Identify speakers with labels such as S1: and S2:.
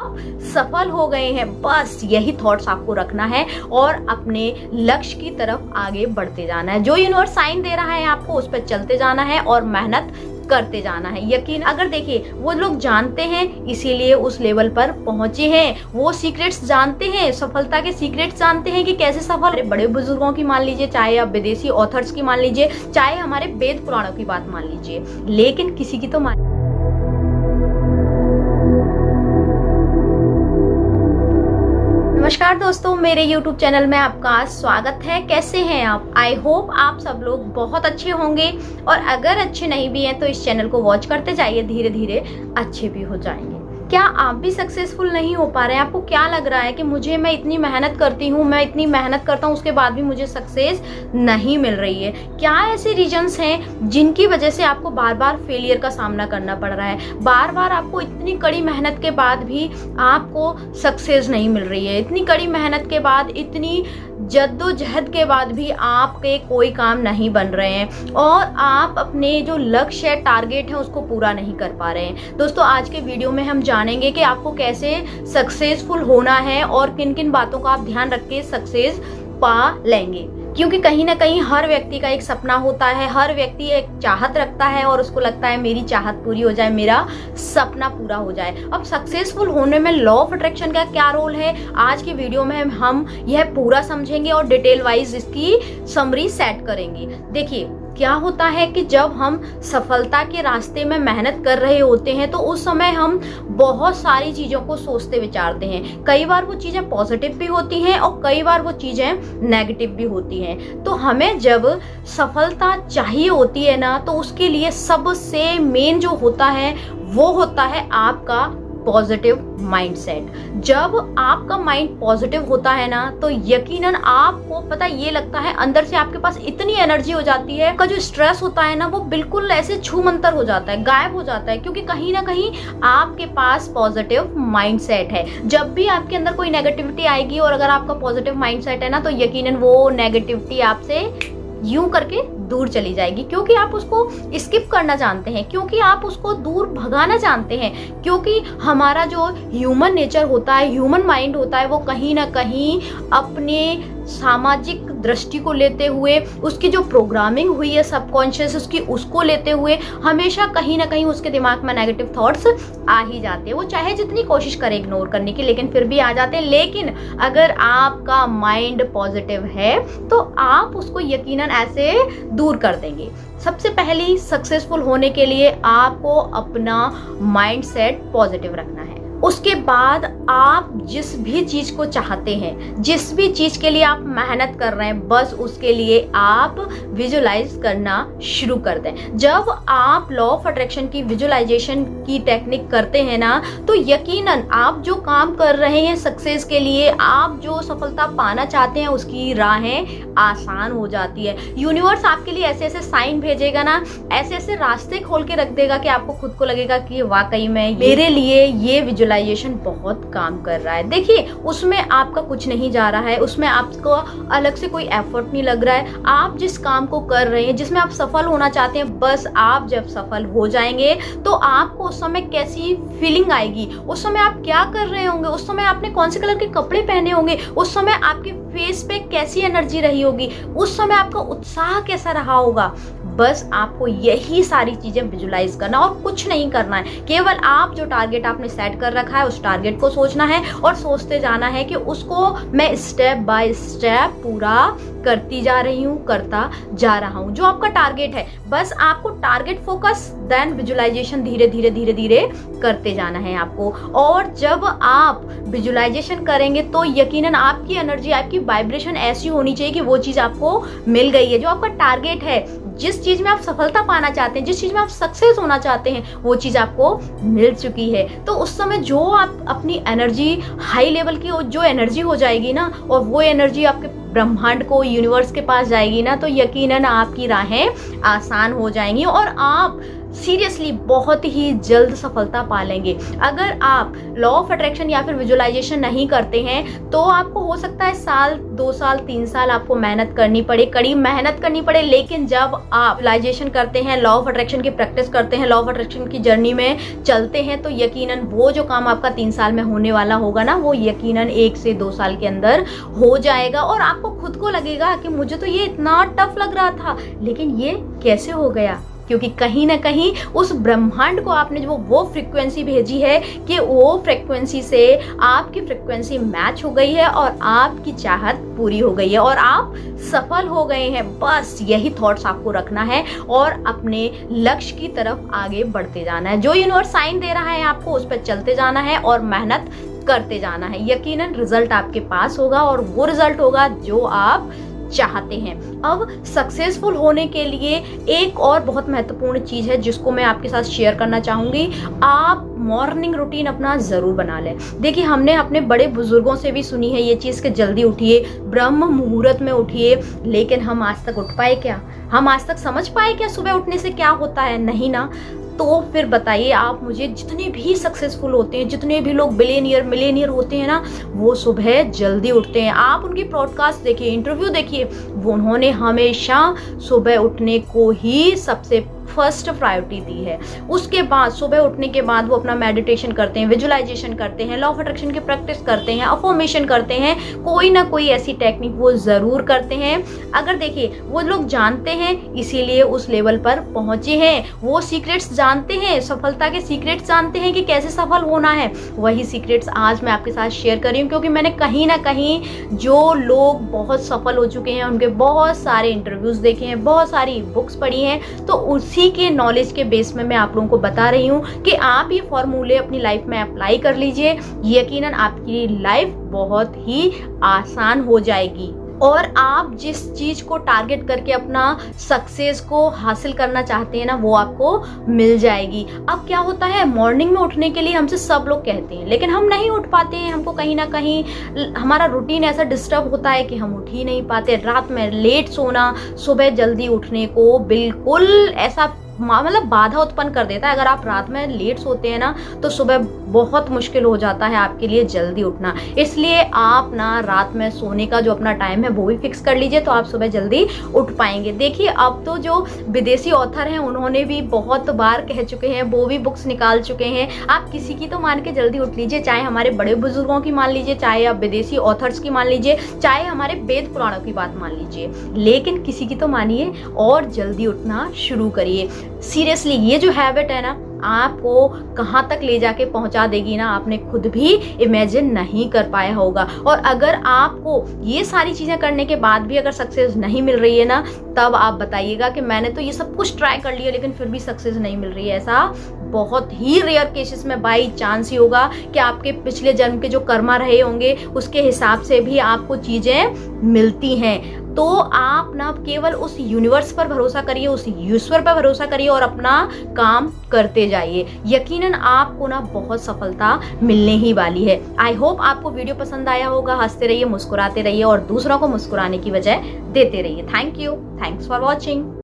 S1: आप सफल हो गए हैं, बस यही थॉट्स आपको रखना है और अपने लक्ष्य की तरफ आगे बढ़ते जाना है। जो यूनिवर्स साइन दे रहा है आपको, उस पर चलते जाना है और मेहनत करते जाना है। यकीन अगर देखिए, वो लोग जानते हैं इसीलिए उस लेवल पर पहुंचे हैं, वो सीक्रेट्स जानते हैं, सफलता के सीक्रेट्स जानते हैं कि कैसे सफल। बड़े बुजुर्गों की मान लीजिए, चाहे आप विदेशी ऑथर्स की मान लीजिए, चाहे हमारे वेद पुराणों की बात मान लीजिए, लेकिन किसी की तो मान। नमस्कार दोस्तों, मेरे YouTube चैनल में आपका स्वागत है। कैसे हैं आप? आई होप आप सब लोग बहुत अच्छे होंगे, और अगर अच्छे नहीं भी हैं तो इस चैनल को वॉच करते जाइए, धीरे धीरे अच्छे भी हो जाएंगे। क्या आप भी सक्सेसफुल नहीं हो पा रहे हैं? आपको क्या लग रहा है कि मैं इतनी मेहनत करती हूँ, मैं इतनी मेहनत करता हूँ, उसके बाद भी मुझे सक्सेस नहीं मिल रही है? क्या ऐसे रीजंस हैं जिनकी वजह से आपको बार बार फेलियर का सामना करना पड़ रहा है? बार बार आपको इतनी कड़ी मेहनत के बाद भी आपको सक्सेस नहीं मिल रही है, इतनी कड़ी मेहनत के बाद, इतनी जद्दोजहद के बाद भी आपके कोई काम नहीं बन रहे हैं और आप अपने जो लक्ष्य है, टारगेट है, उसको पूरा नहीं कर पा रहे हैं। दोस्तों, आज के वीडियो में हम जानेंगे कि आपको कैसे सक्सेसफुल होना है और किन किन बातों का आप ध्यान रख के सक्सेस पा लेंगे। क्योंकि कहीं ना कहीं हर व्यक्ति का एक सपना होता है, हर व्यक्ति एक चाहत रखता है और उसको लगता है मेरी चाहत पूरी हो जाए, मेरा सपना पूरा हो जाए। अब सक्सेसफुल होने में लॉ ऑफ अट्रैक्शन का क्या रोल है, आज की वीडियो में हम यह पूरा समझेंगे और डिटेल वाइज इसकी समरी सेट करेंगे। देखिए, क्या होता है कि जब हम सफलता के रास्ते में मेहनत कर रहे होते हैं तो उस समय हम बहुत सारी चीज़ों को सोचते विचारते हैं। कई बार वो चीज़ें पॉजिटिव भी होती हैं और कई बार वो चीज़ें नेगेटिव भी होती हैं। तो हमें जब सफलता चाहिए होती है ना, तो उसके लिए सबसे मेन जो होता है वो होता है आपका पॉजिटिव माइंडसेट। जब आपका माइंड पॉजिटिव होता है ना, तो यकीनन आपको पता ये लगता है, अंदर से आपके पास इतनी एनर्जी हो जाती है, आपका जो स्ट्रेस होता है ना, वो बिल्कुल ऐसे छूमंतर हो जाता है, गायब हो जाता है, क्योंकि कहीं ना कहीं आपके पास पॉजिटिव माइंडसेट है। जब भी आपके अंदर कोई नेगेटिविटी आएगी और अगर आपका पॉजिटिव माइंडसेट है ना, तो यकीनन वो नेगेटिविटी आपसे यूं करके दूर चली जाएगी, क्योंकि आप उसको स्किप करना जानते हैं, क्योंकि आप उसको दूर भगाना जानते हैं। क्योंकि हमारा जो ह्यूमन नेचर होता है, ह्यूमन माइंड होता है, वो कहीं ना कहीं अपने सामाजिक दृष्टि को लेते हुए, उसकी जो प्रोग्रामिंग हुई है सबकॉन्शियस उसकी, उसको लेते हुए हमेशा कहीं ना कहीं उसके दिमाग में नेगेटिव थॉट्स आ ही जाते हैं। वो चाहे जितनी कोशिश करे इग्नोर करने की, लेकिन फिर भी आ जाते हैं। लेकिन अगर आपका माइंड पॉजिटिव है तो आप उसको यकीनन ऐसे दूर कर देंगे। सबसे पहले सक्सेसफुल होने के लिए आपको अपना माइंडसेट पॉजिटिव रखना है। उसके बाद आप जिस भी चीज को चाहते हैं, जिस भी चीज के लिए आप मेहनत कर रहे हैं, बस उसके लिए आप विजुलाइज करना शुरू कर दें। जब आप लॉ ऑफ अट्रैक्शन की विजुलाइजेशन की टेक्निक करते हैं ना, तो यकीनन आप जो काम कर रहे हैं सक्सेस के लिए, आप जो सफलता पाना चाहते हैं, उसकी राहें आसान हो जाती है। यूनिवर्स आपके लिए ऐसे ऐसे साइन भेजेगा ना, ऐसे ऐसे रास्ते खोल के रख देगा कि आपको खुद को लगेगा कि वाकई में मेरे लिए ये विजुलाइजेशन बहुत काम कर रहा है। देखिए, उसमें आपका कुछ नहीं जा रहा है, उसमें आपको अलग से कोई एफर्ट नहीं लग रहा है। आप जिस काम को कर रहे हैं, जिसमें आप सफल होना चाहते हैं, बस आप जब सफल हो जाएंगे तो आपको उस समय कैसी फीलिंग आएगी, उस समय आप क्या कर रहे होंगे, उस समय आपने कौन से कलर के कपड़े पहने होंगे, उस समय आपके फेस पे कैसी एनर्जी रही होगी, उस समय आपका उत्साह कैसा रहा होगा। बस आपको यही सारी चीजें विजुलाइज करना और कुछ नहीं करना है। केवल आप जो टारगेट आपने सेट कर रखा है, उस टारगेट को सोचना है और सोचते जाना है कि उसको मैं स्टेप बाय स्टेप पूरा करती जा रही हूँ, करता जा रहा हूँ। जो आपका टारगेट है, बस आपको टारगेट फोकस, देन विजुलाइजेशन धीरे धीरे धीरे धीरे करते जाना है आपको। और जब आप विजुलाइजेशन करेंगे तो यकीनन आपकी एनर्जी, आपकी वाइब्रेशन ऐसी होनी चाहिए कि वो चीज आपको मिल गई है। जो आपका टारगेट है, जिस चीज में आप सफलता पाना चाहते हैं, जिस चीज में आप सक्सेस होना चाहते हैं, वो चीज आपको मिल चुकी है। तो उस समय जो आप अपनी एनर्जी, हाई लेवल की जो एनर्जी हो जाएगी ना, और वो एनर्जी आपके ब्रह्मांड को, यूनिवर्स के पास जाएगी ना, तो यकीनन आपकी राहें आसान हो जाएंगी और आप सीरियसली बहुत ही जल्द सफलता पा लेंगे। अगर आप लॉ ऑफ अट्रैक्शन या फिर विजुअलाइजेशन नहीं करते हैं तो आपको हो सकता है साल, 2 साल, 3 साल आपको मेहनत करनी पड़े, कड़ी मेहनत करनी पड़े, लेकिन जब आप विजुअलाइजेशन करते हैं, लॉ ऑफ अट्रैक्शन की प्रैक्टिस करते हैं, लॉ ऑफ अट्रैक्शन की जर्नी में चलते हैं, तो यकीनन वो जो काम आपका 3 साल में होने वाला होगा ना, वो यकीनन 1 से 2 साल के अंदर हो जाएगा। और आपको खुद को लगेगा कि मुझे तो ये इतना टफ लग रहा था, लेकिन ये कैसे हो गया? क्योंकि कहीं ना कहीं उस ब्रह्मांड को आपने जो वो फ्रीक्वेंसी भेजी है कि वो फ्रीक्वेंसी से आपकी फ्रीक्वेंसी मैच हो गई है और आपकी चाहत पूरी हो गई है और आप सफल हो गए हैं। बस यही थॉट्स आपको रखना है और अपने लक्ष्य की तरफ आगे बढ़ते जाना है। जो यूनिवर्स साइन दे रहा है आपको, उस पर चलते जाना है और मेहनत करते जाना है। यकीनन रिजल्ट आपके पास होगा और वो रिजल्ट होगा जो आप चाहते हैं। अब सक्सेसफुल होने के लिए एक और बहुत महत्वपूर्ण चीज है जिसको मैं आपके साथ शेयर करना चाहूंगी। आप मॉर्निंग रूटीन अपना जरूर बना लें। देखिए, हमने अपने बड़े बुजुर्गों से भी सुनी है ये चीज कि जल्दी उठिए, ब्रह्म मुहूर्त में उठिए, लेकिन हम आज तक उठ पाए क्या? हम आज तक समझ पाए क्या सुबह उठने से क्या होता है? नहीं ना। तो फिर बताइए आप मुझे, जितने भी सक्सेसफुल होते हैं, जितने भी लोग बिलियनियर मिलियनियर होते हैं ना, वो सुबह जल्दी उठते हैं। आप उनकी पॉडकास्ट देखिए, इंटरव्यू देखिए, वो उन्होंने हमेशा सुबह उठने को ही सबसे फर्स्ट प्रायोरिटी दी है। उसके बाद सुबह उठने के बाद वो अपना मेडिटेशन करते हैं, विजुअलाइजेशन करते हैं, लॉ ऑफ अट्रैक्शन की प्रैक्टिस करते हैं, अफर्मेशन करते हैं, कोई ना कोई ऐसी टेक्निक वो जरूर करते हैं। अगर देखिए, वो लोग जानते हैं, इसीलिए उस लेवल पर पहुंचे हैं। वो सीक्रेट्स जानते हैं, सफलता के सीक्रेट्स जानते हैं कि कैसे सफल होना है। वही सीक्रेट्स आज मैं आपके साथ शेयर कर रही हूँ, क्योंकि मैंने कहीं ना कहीं जो लोग बहुत सफल हो चुके हैं उनके बहुत सारे इंटरव्यूज देखे हैं, बहुत सारी बुक्स पढ़ी हैं, तो उसी के नॉलेज के बेस में मैं आप लोगों को बता रही हूँ कि आप ये फॉर्मूले अपनी लाइफ में अप्लाई कर लीजिए। यकीनन आपकी लाइफ बहुत ही आसान हो जाएगी और आप जिस चीज को टारगेट करके अपना सक्सेस को हासिल करना चाहते हैं ना, वो आपको मिल जाएगी। अब क्या होता है, मॉर्निंग में उठने के लिए हमसे सब लोग कहते हैं, लेकिन हम नहीं उठ पाते हैं। हमको कहीं ना कहीं हमारा रूटीन ऐसा डिस्टर्ब होता है कि हम उठ ही नहीं पाते। रात में लेट सोना सुबह जल्दी उठने को बिल्कुल ऐसा मतलब बाधा उत्पन्न कर देता है। अगर आप रात में लेट सोते हैं ना, तो सुबह बहुत मुश्किल हो जाता है आपके लिए जल्दी उठना। इसलिए आप ना रात में सोने का जो अपना टाइम है वो भी फिक्स कर लीजिए, तो आप सुबह जल्दी उठ पाएंगे। देखिए, अब तो जो विदेशी ऑथर हैं उन्होंने भी बहुत बार कह चुके हैं, वो भी बुक्स निकाल चुके हैं। आप किसी की तो मान के जल्दी उठ लीजिए, चाहे हमारे बड़े बुजुर्गों की मान लीजिए, चाहे आप विदेशी ऑथर्स की मान लीजिए, चाहे हमारे वेद पुराणों की बात मान लीजिए, लेकिन किसी की तो मानिए और जल्दी उठना शुरू करिए। सीरियसली ये जो हैबिट है ना, आपको कहाँ तक ले जाके पहुंचा देगी ना, आपने खुद भी इमेजिन नहीं कर पाया होगा। और अगर आपको ये सारी चीजें करने के बाद भी अगर सक्सेस नहीं मिल रही है ना, तब आप बताइएगा कि मैंने तो ये सब कुछ ट्राई कर लिया लेकिन फिर भी सक्सेस नहीं मिल रही है। ऐसा बहुत ही रेयर केसेस में बाई चांस ही होगा कि आपके पिछले जन्म के जो कर्मा रहे होंगे उसके हिसाब से भी आपको चीजें मिलती हैं। तो आप ना केवल उस यूनिवर्स पर भरोसा करिए, उस ईश्वर पर भरोसा करिए और अपना काम करते जाइए। यकीनन आपको ना बहुत सफलता मिलने ही वाली है। आई होप आपको वीडियो पसंद आया होगा। हंसते रहिए, मुस्कुराते रहिए और दूसरों को मुस्कुराने की वजह देते रहिए। Thank you, thanks for watching.